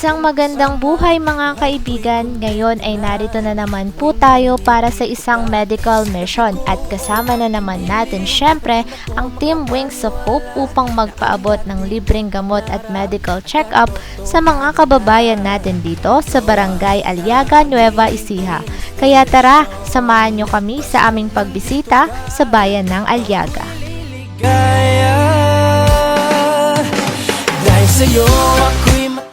Isang magandang buhay mga kaibigan, ngayon ay narito na naman po tayo para sa isang medical mission at kasama na naman natin syempre ang Team Wings of Hope upang magpaabot ng libreng gamot at medical check-up sa mga kababayan natin dito sa Barangay Aliaga, Nueva Ecija. Kaya tara, samahan nyo kami sa aming pagbisita sa bayan ng Aliaga.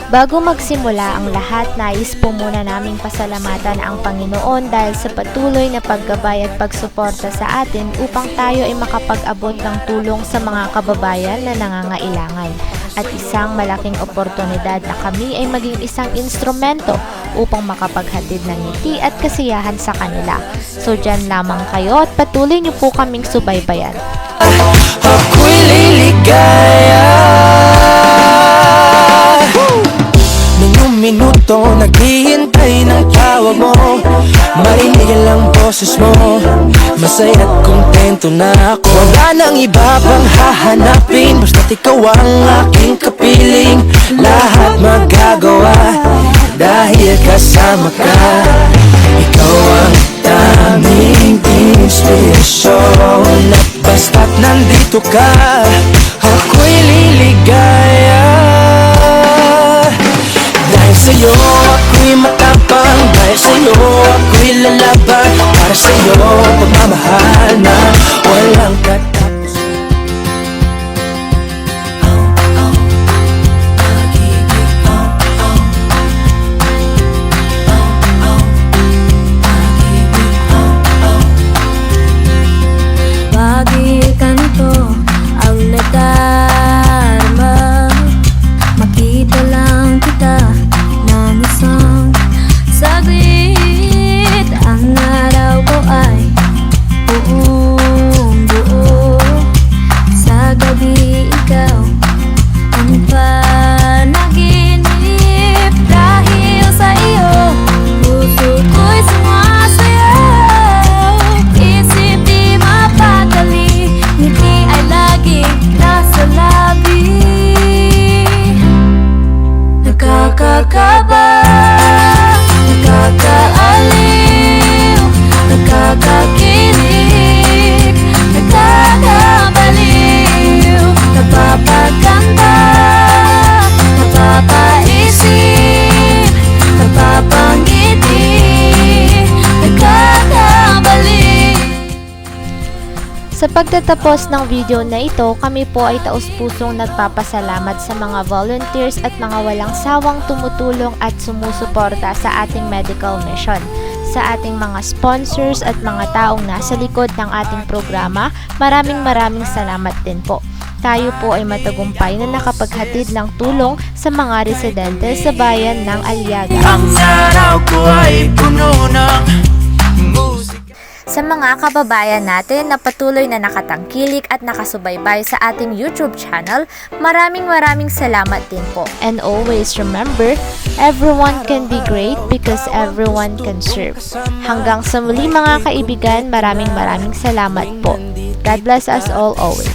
Bago magsimula ang lahat, nais po muna naming pasalamatan ang Panginoon dahil sa patuloy na paggabay at pagsuporta sa atin upang tayo ay makapag-abot ng tulong sa mga kababayan na nangangailangan. At isang malaking oportunidad na kami ay maging isang instrumento upang makapaghatid ng ngiti at kasiyahan sa kanila. So dyan lamang kayo at patuloy niyo po kaming subaybayan. Ako'y liligaya. Minuto naghihintay ng tawag mo, marinig lang boses mo, masaya at kontento na ako. Wala nang iba pang hahanapin, basta't ikaw ang aking kapiling. Lahat magagawa dahil kasama ka. Ikaw ang daming inspirasyon, at basta't nandito ka, ako'y liligaya. Dahil sa'yo ako'y matapang, dahil sa'yo ako'y lalaban, para sa'yo pagmamahal na walang katapos. Bakit ganito ang nadarama? Makita lang kita ng isang saglit. Ang araw ko ay buong buo. Sa gabi ikaw ang panaginip. Dahil sa iyo puso ko'y sumasayaw. Isip di mapatali, ngiti ay laging nasa labi. Nakakakaba, nakakaaliw, nakakakilig, nakakabaliw, napapaganda, napapaisip, napapangiti, nakakabaliw. Sa pagtatapos ng video na ito, kami po ay taus-pusong nagpapasalamat sa mga volunteers at mga walang sawang tumutulong at sumusuporta sa ating medical mission. Sa ating mga sponsors at mga taong nasa likod ng ating programa, maraming salamat din po. Tayo po ay matagumpay na nakapaghatid ng tulong sa mga residente sa bayan ng Aliaga. Ang araw ko ay puno ng musika. Sa mga kababayan natin na patuloy na nakatangkilik at nakasubaybay sa ating YouTube channel, maraming salamat din po. And always remember, everyone can be great because everyone can serve. Hanggang sa muli mga kaibigan, maraming salamat po. God bless us all always.